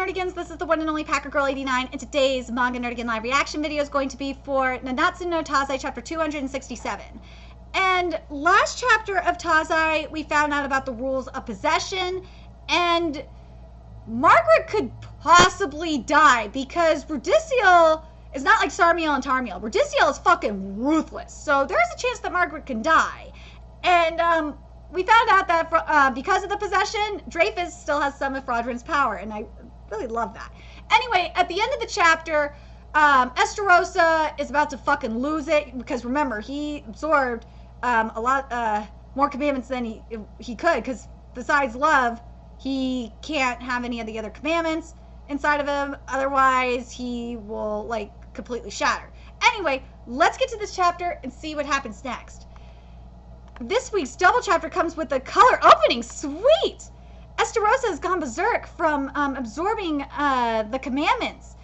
Nerdigans, this is the one and only Packer Girl 89, and today's Manga Nerdigan live reaction video is going to be for Nanatsu no Taizai chapter 267. And last chapter of Taizai, we found out about the rules of possession, and Margaret could possibly die because Rudisiel is not like Sarmiel and Tarmiel. Rudisiel is fucking ruthless, so there's a chance that Margaret can die. And we found out that because of the possession, Dreyfus still has some of Fraudrin's power, and I really love that. Anyway, at the end of the chapter, Estarossa is about to fucking lose it, because remember, he absorbed a lot more commandments than he could, because besides love, he can't have any of the other commandments inside of him, otherwise he will, like, completely shatter. Anyway, let's get to this chapter and see what happens next. This week's double chapter comes with the color opening. Sweet! Estarossa has gone berserk from absorbing the commandments.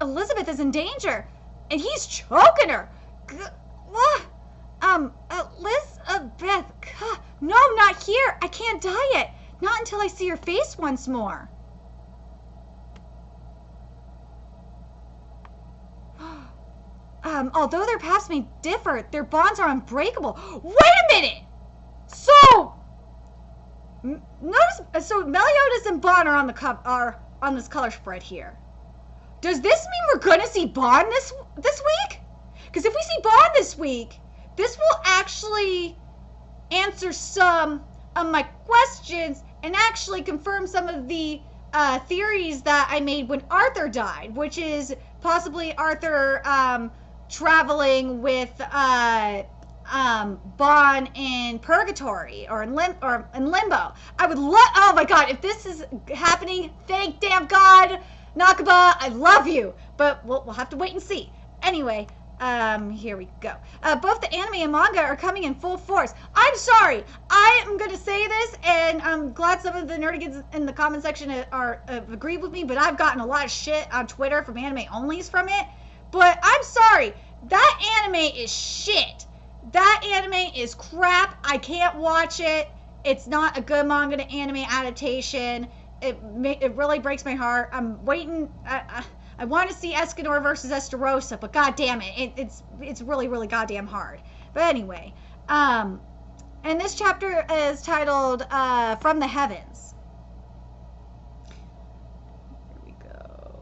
Elizabeth is in danger, and he's choking her. Elizabeth, no, not here. I can't die yet. Not until I see your face once more. Although their paths may differ, their bonds are unbreakable. Wait a minute! So, notice, so Meliodas and Bond are on this color spread here. Does this mean we're gonna see Bond this week? Because if we see Bond this week, this will actually answer some of my questions and actually confirm some of the theories that I made when Arthur died, which is possibly Arthur traveling with Bon in Purgatory or in Limbo. I would love, oh my god, if this is happening, thank damn god, Nakaba, I love you, but we'll have to wait and see. Anyway, here we go. Both the anime and manga are coming in full force. I'm sorry, I am going to say this, and I'm glad some of the nerdigans in the comment section have agreed with me, but I've gotten a lot of shit on Twitter from anime onlys from it. But I'm sorry, that anime is shit. That anime is crap. I can't watch it. It's not a good manga to anime adaptation. It really breaks my heart. I'm waiting. I want to see Escanor versus Estarossa, but god damn it, it's really, really goddamn hard. But anyway, and this chapter is titled From the Heavens. Here we go.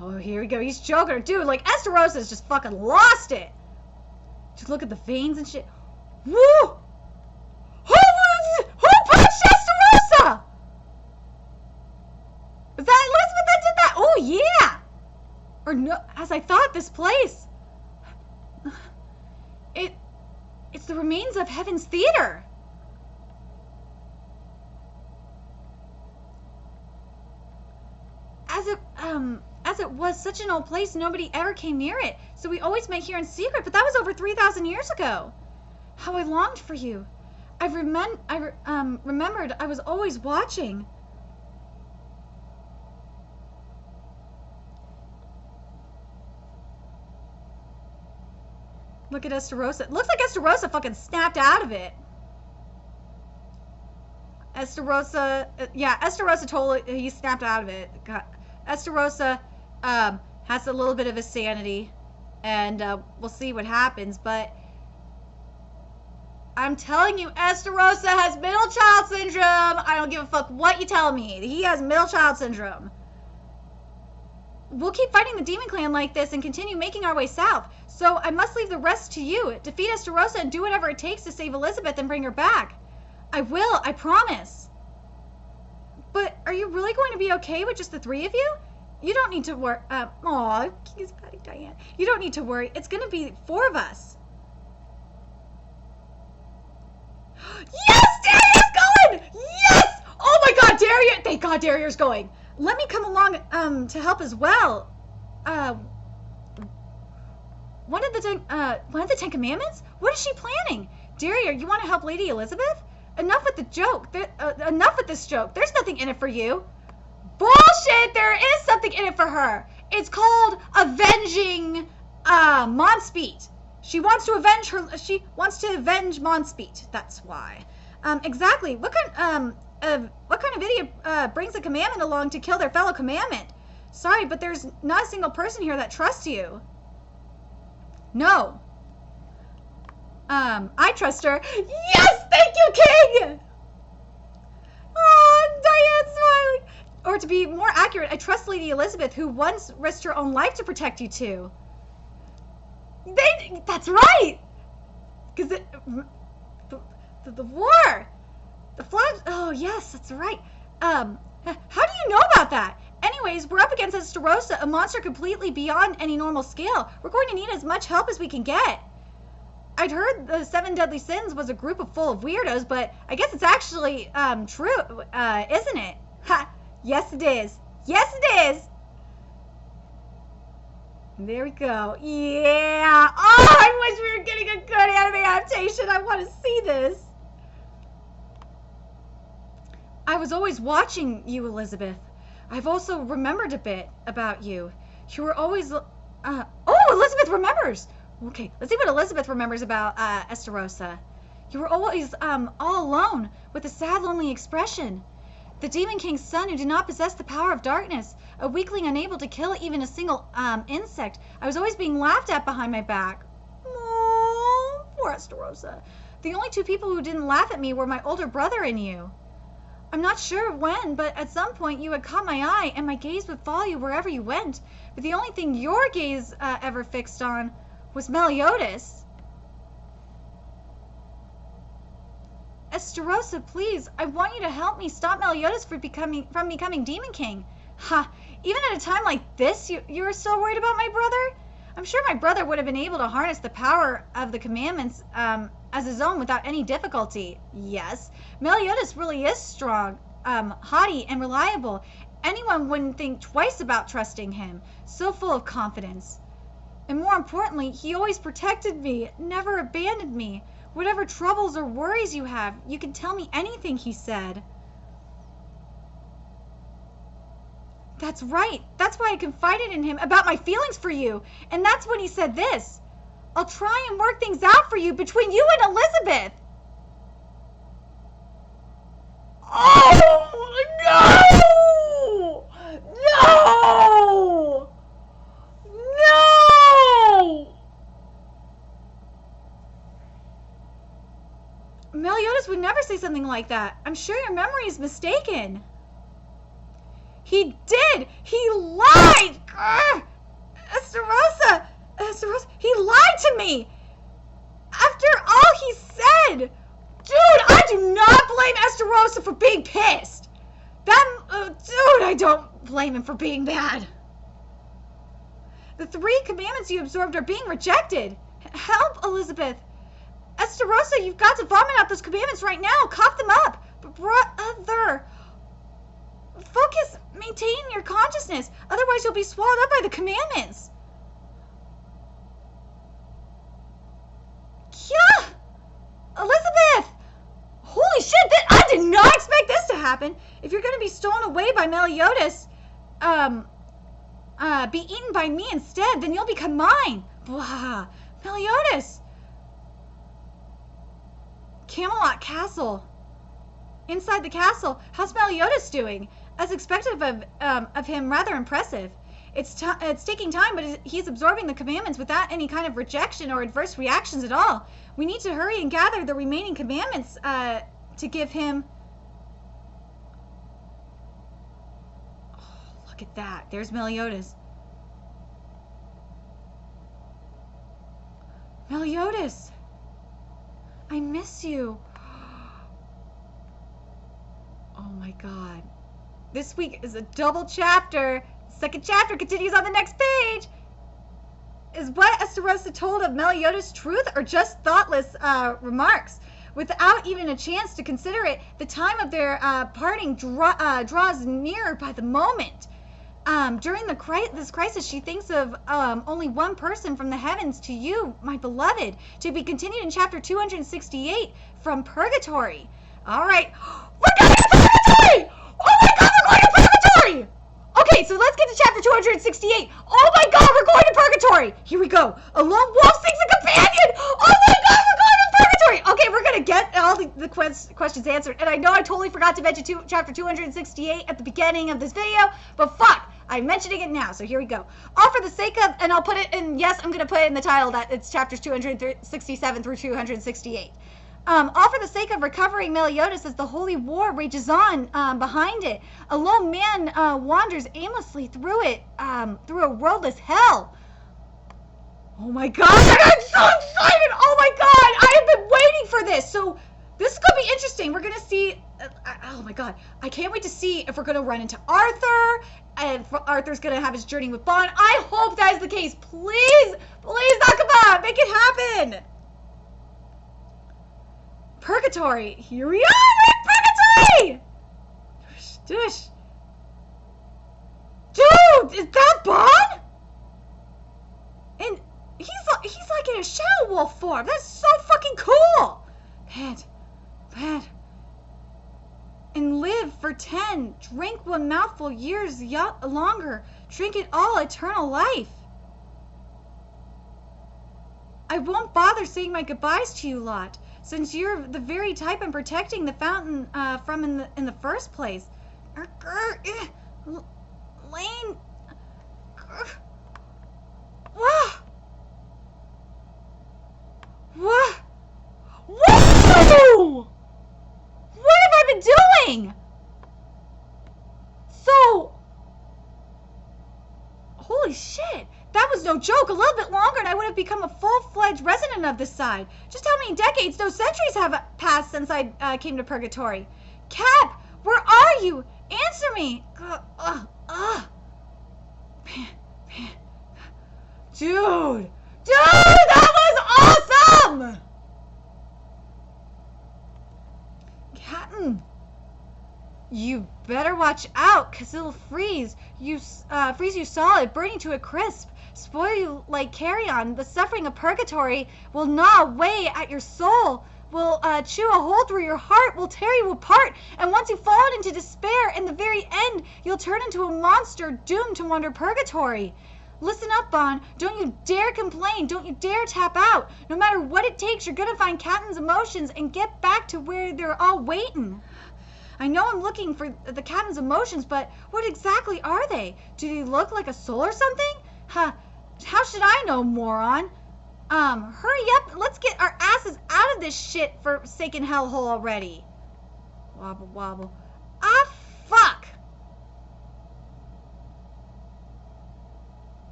Oh, here we go. He's choking her. Dude, like, Estarossa's just fucking lost it. Just look at the veins and shit. Woo! Who punched Estarossa? Was that Elizabeth that did that? Oh, yeah! Or no, as I thought, this place. It's the remains of Heaven's Theater. As it was such an old place, nobody ever came near it, so we always met here in secret, but that was over 3,000 years ago. How I longed for you. I remembered I was always watching. Look at Estarossa. Looks like Estarossa fucking snapped out of it. Estarossa, yeah, Estarossa totally, he snapped out of it. God. Estarossa has a little bit of his sanity, and we'll see what happens, but I'm telling you, Estarossa has middle child syndrome. I don't give a fuck what you tell me. He has middle child syndrome. We'll keep fighting the Demon Clan like this and continue making our way south, so I must leave the rest to you. Defeat Estarossa and do whatever it takes to save Elizabeth and bring her back. I will, I promise. But are you really going to be okay with just the three of you? You don't need to worry. Aw, he's patting Diane. You don't need to worry. It's going to be 4 of us. Yes, Derriere's going! Yes! Oh my god, Derriere! Thank god Derriere's going. Let me come along to help as well. One of the 10 Commandments? What is she planning? Derriere, you want to help Lady Elizabeth? Enough with the joke. Enough with this joke. There's nothing in it for you. Bullshit! There is something in it for her. It's called avenging Monspeet. She wants to avenge Monspeet. That's why. Exactly. What kind of idiot brings a commandment along to kill their fellow commandment? Sorry, but there's not a single person here that trusts you. No. I trust her. Yes, thank you, King! Oh, Diane's smiling. Or to be more accurate, I trust Lady Elizabeth, who once risked her own life to protect you two. That's right! Because the war! The flood... Oh, yes, that's right. How do you know about that? Anyways, we're up against Estarossa, a monster completely beyond any normal scale. We're going to need as much help as we can get. I'd heard the 7 Deadly Sins was a group full of weirdos, but I guess it's actually, true, isn't it? Ha! Yes, it is. Yes, it is! There we go. Yeah! Oh, I wish we were getting a good anime adaptation. I want to see this. I was always watching you, Elizabeth. I've also remembered a bit about you. You were always... oh, Elizabeth remembers! Okay, let's see what Elizabeth remembers about Estarossa. You were always all alone, with a sad, lonely expression. The Demon King's son who did not possess the power of darkness, a weakling unable to kill even a single insect. I was always being laughed at behind my back. Oh, poor Estarossa. The only 2 people who didn't laugh at me were my older brother and you. I'm not sure when, but at some point you had caught my eye, and my gaze would follow you wherever you went. But the only thing your gaze ever fixed on was Meliodas. Estarossa, please, I want you to help me stop Meliodas from becoming Demon King. Ha! Even at a time like this, you were still worried about my brother? I'm sure my brother would have been able to harness the power of the commandments as his own without any difficulty. Yes, Meliodas really is strong, haughty, and reliable. Anyone wouldn't think twice about trusting him. So full of confidence. And more importantly, he always protected me, never abandoned me. Whatever troubles or worries you have, you can tell me anything, he said. That's right. That's why I confided in him about my feelings for you. And that's when he said this. I'll try and work things out for you between you and Elizabeth. Oh, no! No! No! Meliodas would never say something like that. I'm sure your memory is mistaken. He did! He lied! Estarossa! He lied to me! After all he said! Dude, I do not blame Estarossa for being pissed! Dude, I don't blame him for being bad. The 3 commandments you absorbed are being rejected. Help, Elizabeth. Estarossa, you've got to vomit out those commandments right now. Cough them up. Brother. Focus, maintain your consciousness. Otherwise, you'll be swallowed up by the commandments. Yeah! Elizabeth! Holy shit, I did not expect this to happen. If you're going to be stolen away by Meliodas, be eaten by me instead, then you'll become mine. Blah. Meliodas! Camelot Castle. Inside the castle, how's Meliodas doing? As expected of him, rather impressive. It's taking time, but he's absorbing the commandments without any kind of rejection or adverse reactions at all. We need to hurry and gather the remaining commandments to give him... Oh, look at that. There's Meliodas. Meliodas! I miss you. Oh my god. This week is a double chapter. Second chapter continues on the next page. Is what Estarossa told of Meliodas truth or just thoughtless remarks? Without even a chance to consider it, the time of their parting draws nearer by the moment. During this crisis, she thinks of only one person from the heavens, to you, my beloved, to be continued in chapter 268 from Purgatory. All right. We're going to Purgatory! Oh my god, we're going to Purgatory! Okay, Okay, so let's get to chapter 268. Oh my god, we're going to Purgatory. Here we go. A lone wolf seeks a companion. Oh my god, we're going to Purgatory. Okay, we're going to get all the questions answered. And I know I totally forgot to mention chapter 268 at the beginning of this video, but fuck. I'm mentioning it now, so here we go. All for the sake of, and I'll put it in, yes, I'm going to put it in the title that it's chapters 267 through 268. All for the sake of recovering Meliodas as the holy war rages on behind it. A lone man wanders aimlessly through it, through a worldless hell. Oh my god, I'm so excited! Oh my god, I have been waiting for this! So, this is going to be interesting. We're going to see, oh my god, I can't wait to see if we're going to run into Arthur, and Arthur's going to have his journey with Bond. I hope that is the case. Please, please, Nakaba, make it happen! Purgatory. Here we are. We're in Purgatory. Dude, is that Bond? And he's like in a shadow wolf form. That's so fucking cool. Pant. And live for 10. Drink one mouthful years longer. Drink it all, eternal life. I won't bother saying my goodbyes to you lot, since you're the very type I'm protecting the fountain from in the first place. Lane. What? Whoa! What have I been doing? So, holy shit. That was no joke. A little bit longer and I would have become a full-fledged resident of this side. Just how many decades, no centuries have passed since I came to Purgatory. Cap, where are you? Answer me. Dude, that was awesome. Captain, you better watch out, cause it'll freeze you solid, burning to a crisp. Spoil you like carrion. The suffering of Purgatory will gnaw away at your soul, will chew a hole through your heart, will tear you apart, and once you've fallen into despair, in the very end, you'll turn into a monster doomed to wander Purgatory. Listen up, Bond. Don't you dare complain. Don't you dare tap out. No matter what it takes, you're gonna find Captain's emotions and get back to where they're all waiting. I know I'm looking for the Captain's emotions, but what exactly are they? Do they look like a soul or something? How should I know, moron? Hurry up. Let's get our asses out of this shit forsaken hellhole already. Wobble, wobble. Ah, fuck.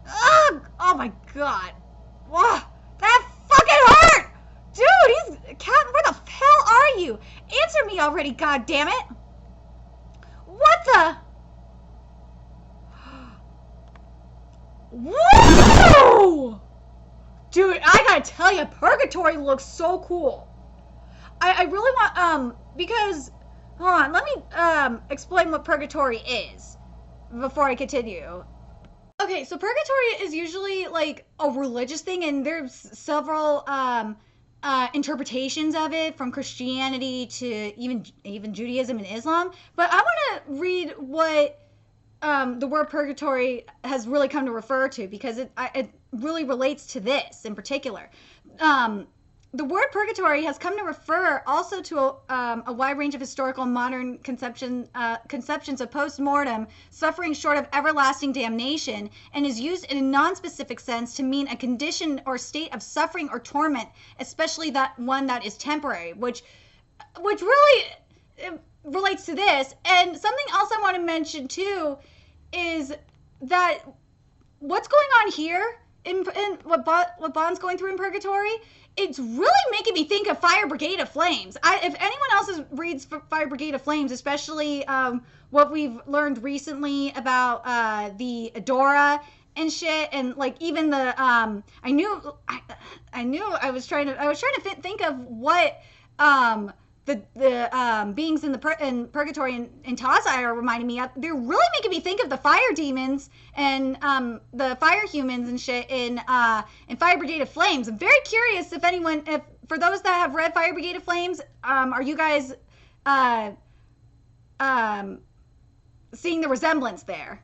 Ugh! Oh my god. Whoa, that fucking hurt! Dude, Captain, where the hell are you? Answer me already, goddammit! What the? Whoa! Dude, I gotta tell you, Purgatory looks so cool. I really want, because, hold on, let me, explain what Purgatory is before I continue. Okay, so Purgatory is usually, like, a religious thing, and there's several, interpretations of it, from Christianity to even Judaism and Islam. But I want to read what the word purgatory has really come to refer to, because it really relates to this in particular. The word purgatory has come to refer also to a wide range of historical and modern conceptions of post-mortem suffering short of everlasting damnation, and is used in a non-specific sense to mean a condition or state of suffering or torment, especially that one that is temporary, which really relates to this. And something else I want to mention too is that what's going on here in what Bond's going through in Purgatory, it's really making me think of Fire Brigade of Flames. If anyone else reads Fire Brigade of Flames, especially what we've learned recently about the Adora and shit, and like even the I was trying to think of what the beings in Purgatory and Taizai are reminding me of. They're really making me think of the fire demons and the fire humans and shit in Fire Brigade of Flames. I'm very curious if for those that have read Fire Brigade of Flames, are you guys seeing the resemblance there?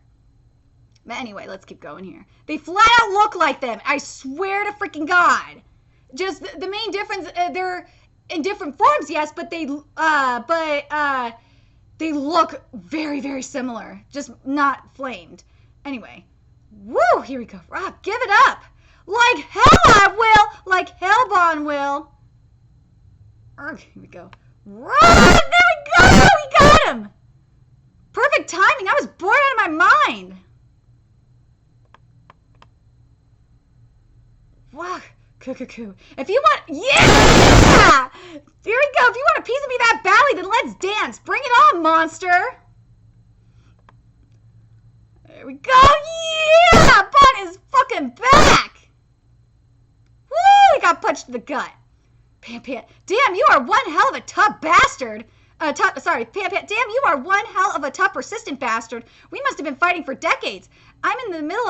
But anyway, let's keep going here. They flat out look like them. I swear to freaking God. Just the main difference, they're in different forms, yes, but they look very, very similar. Just not flamed. Anyway. Woo! Here we go. Rob, give it up. Like hell I will. Like Hellbon will. Here we go. Rob! There we go! We got him! Perfect timing. I was bored out of my mind. Wow. Coo. If you want... Yeah! Here we go. If you want a piece of me that badly, then let's dance. Bring it on, monster. There we go. Yeah! Bon is fucking back. Woo! He got punched in the gut. Pam. Damn, you are one hell of a tough bastard. Pam. Damn, you are one hell of a tough, persistent bastard. We must have been fighting for decades. I'm in the middle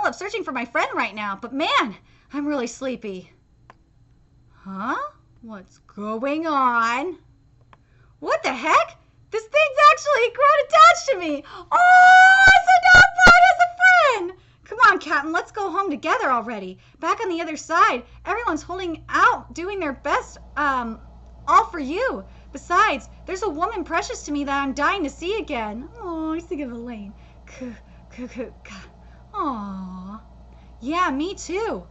of searching for my friend right now, but man, I'm really sleepy. Huh? What's going on? What the heck? This thing's actually grown attached to me. Oh, so now Bon has a friend. Come on, Captain, let's go home together already. Back on the other side, everyone's holding out, doing their best, all for you. Besides, there's a woman precious to me that I'm dying to see again. Oh, I think of Elaine. Aww. Yeah, me too.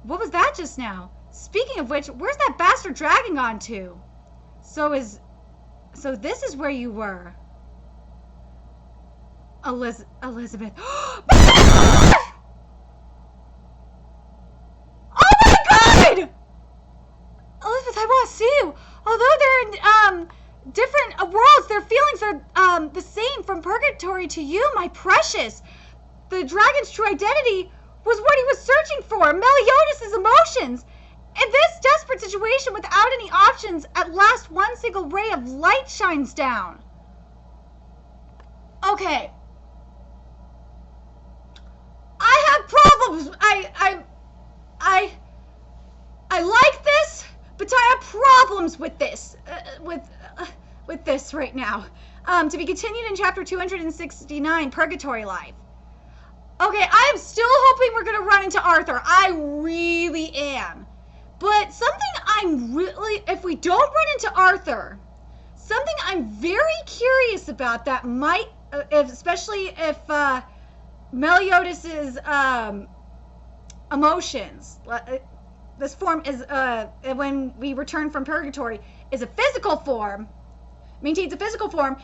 What was that just now? Speaking of which, where's that bastard dragging on to? So this is where you were. Elizabeth. Oh my God! Elizabeth, I want to see you. Although they're in different worlds, their feelings are the same from Purgatory to you, my precious. The dragon's true identity was what he was searching for, Meliodas' emotions. In this desperate situation, without any options, at last one single ray of light shines down. Okay. I have problems. I like this, but I have problems with this. With this right now. To be continued in chapter 269, Purgatory Life. Okay, I am still hoping we're going to run into Arthur. I really am. But if we don't run into Arthur, something I'm very curious about that might, especially if Meliodas' emotions, this form is, when we return from Purgatory, is a physical form, maintains a physical form,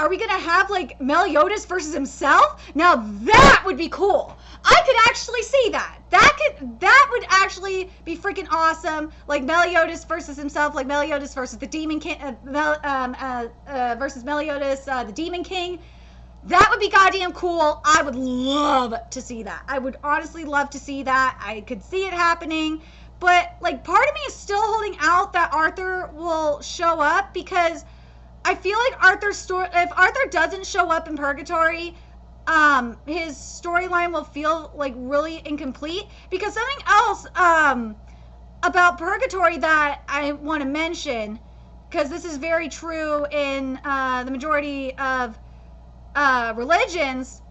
are we going to have, like, Meliodas versus himself? Now, that would be cool. I could actually see that. That would actually be freaking awesome. Like, Meliodas versus himself, like Meliodas versus the Demon King, versus Meliodas, the Demon King. That would be goddamn cool. I would love to see that. I would honestly love to see that. I could see it happening. But, like, part of me is still holding out that Arthur will show up, because I feel like if Arthur doesn't show up in Purgatory, his storyline will feel like really incomplete. Because something else about Purgatory that I want to mention, because this is very true in the majority of religions,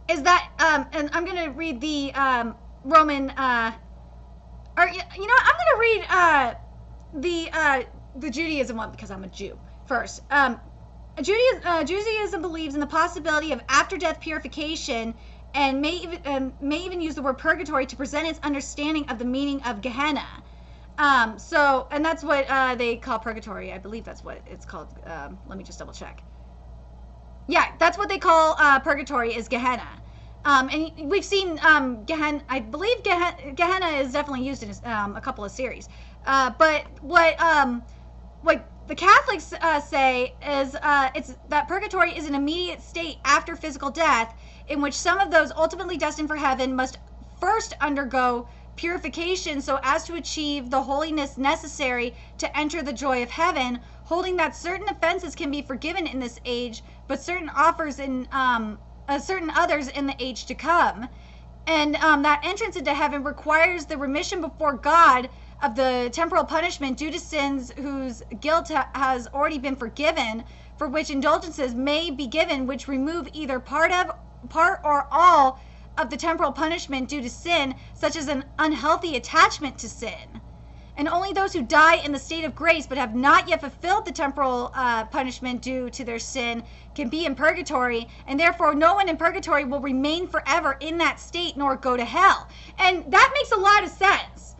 is that, and I'm going to read the Roman, I'm going to read the Judaism one, because I'm a Jew. First, Judaism believes in the possibility of after-death purification, and may even use the word purgatory to present its understanding of the meaning of Gehenna. And that's what they call purgatory. I believe that's what it's called. Let me just double check. Yeah, that's what they call purgatory, is Gehenna. And we've seen Gehenna. I believe Gehenna is definitely used in a couple of series. But what the Catholics say is it's that purgatory is an immediate state after physical death, in which some of those ultimately destined for heaven must first undergo purification so as to achieve the holiness necessary to enter the joy of heaven, holding that certain offenses can be forgiven in this age, but certain others in the age to come. And that entrance into heaven requires the remission before God of the temporal punishment due to sins whose guilt has already been forgiven, for which indulgences may be given, which remove either part or all of the temporal punishment due to sin, such as an unhealthy attachment to sin. And only those who die in the state of grace but have not yet fulfilled the temporal punishment due to their sin can be in purgatory, and therefore no one in purgatory will remain forever in that state nor go to hell. And that makes a lot of sense,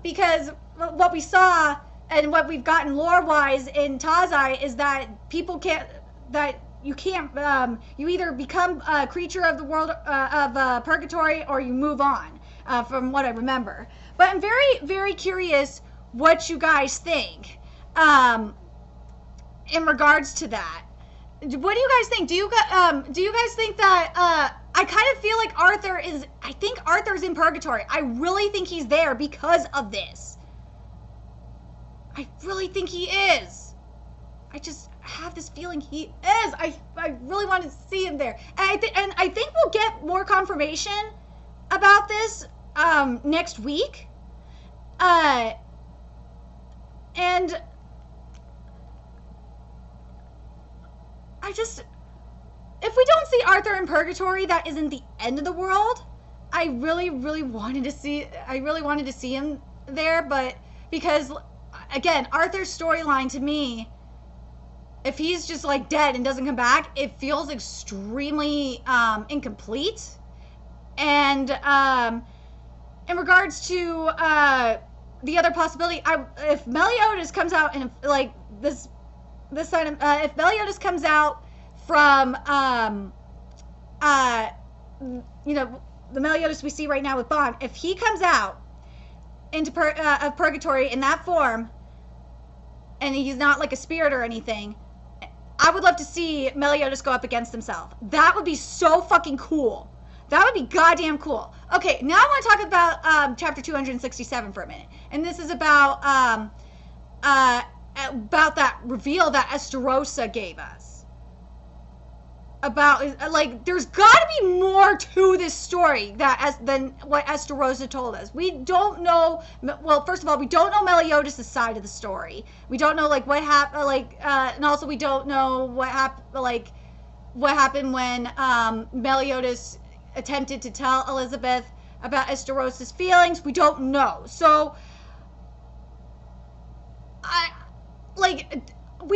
because what we saw and what we've gotten lore-wise in Taizai is that people can't, that you can't, you either become a creature of the world of purgatory or you move on, from what I remember. But I'm very, very curious what you guys think in regards to that. What do you guys think? Do you guys think that I kind of feel like I think Arthur's in purgatory. I really think he's there because of this. I really think he is. I just have this feeling he is. I really want to see him there. And I think we'll get more confirmation about this next week. And if we don't see Arthur in purgatory, that isn't the end of the world. I really wanted to see him there, but because again, Arthur's storyline to me, if he's just like dead and doesn't come back, it feels extremely incomplete. And in regards to the other possibility, if Meliodas comes out and like this side of, if Meliodas comes out from you know, the Meliodas we see right now with Bond, if he comes out into of purgatory in that form, and he's not like a spirit or anything, I would love to see Meliodas go up against himself. That would be so fucking cool. That would be goddamn cool. Okay, now I want to talk about chapter 267 for a minute. And this is about that reveal that Estarossa gave us. About, like, there's got to be more to this story than what Estarossa told us. We don't know, well, first of all, we don't know Meliodas' side of the story. We don't know, like, what happened, like, and also we don't know what happened when Meliodas attempted to tell Elizabeth about Estarossa's feelings. We don't know. So, we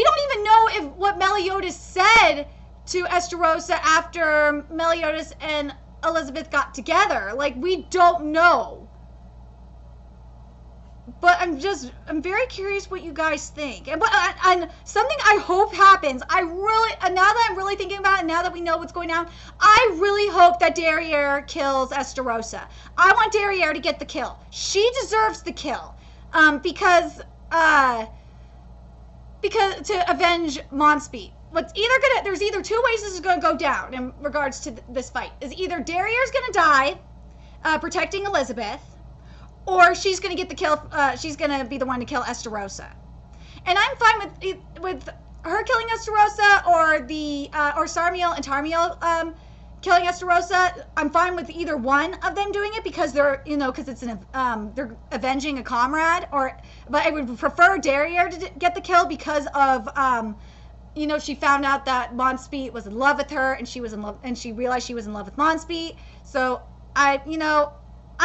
don't even know if what Meliodas said to Estarossa after Meliodas and Elizabeth got together. Like, we don't know. But I'm very curious what you guys think. And something I hope happens, now that I'm really thinking about it, now that we know what's going on, I really hope that Derriere kills Estarossa. I want Derriere to get the kill. She deserves the kill. Because to avenge Monspeed. There's either two ways this is gonna go down in regards to this fight. Is either Derriere's gonna die, protecting Elizabeth, or she's gonna get the kill. She's gonna be the one to kill Estarossa, and I'm fine with her killing Estarossa or Sarmiel and Tarmiel killing Estarossa. I'm fine with either one of them doing it because they're they're avenging a comrade. But I would prefer Derriere to get the kill because of she found out that Monspeed was in love with her, and she realized she was in love with Monspeed. So I'm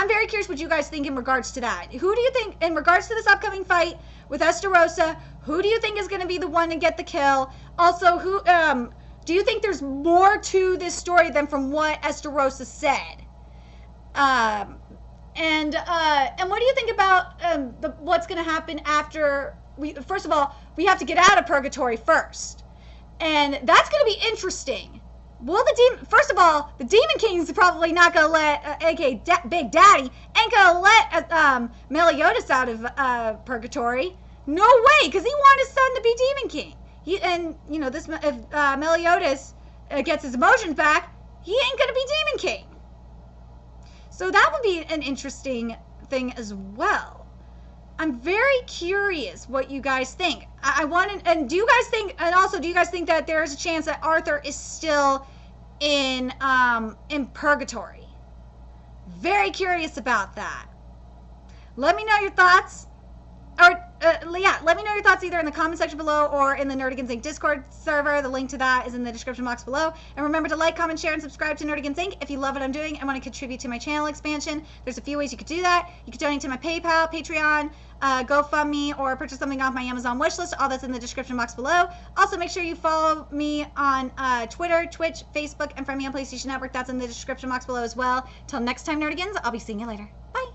very curious what you guys think in regards to that. Who do you think, in regards to this upcoming fight with Estarossa, who do you think is going to be the one to get the kill? Also, do you think there's more to this story than from what Estarossa said? And what do you think about what's going to happen after first of all, we have to get out of purgatory first. And that's going to be interesting. First of all, the Demon King's probably not going to let, aka Big Daddy, ain't going to let Meliodas out of purgatory. No way, because he wanted his son to be Demon King. If Meliodas gets his emotions back, he ain't going to be Demon King. So that would be an interesting thing as well. I'm very curious what you guys think. Do you guys think that there's a chance that Arthur is still in purgatory? Very curious about that. Let me know your thoughts. Or, yeah, let me know your thoughts either in the comment section below or in the Nerdigans Inc. Discord server. The link to that is in the description box below. And remember to like, comment, share, and subscribe to Nerdigans Inc. if you love what I'm doing and want to contribute to my channel expansion. There's a few ways you could do that. You could donate to my PayPal, Patreon, GoFundMe, or purchase something off my Amazon wishlist. All that's in the description box below. Also, make sure you follow me on Twitter, Twitch, Facebook, and friend me on PlayStation Network. That's in the description box below as well. Till next time, Nerdigans, I'll be seeing you later. Bye.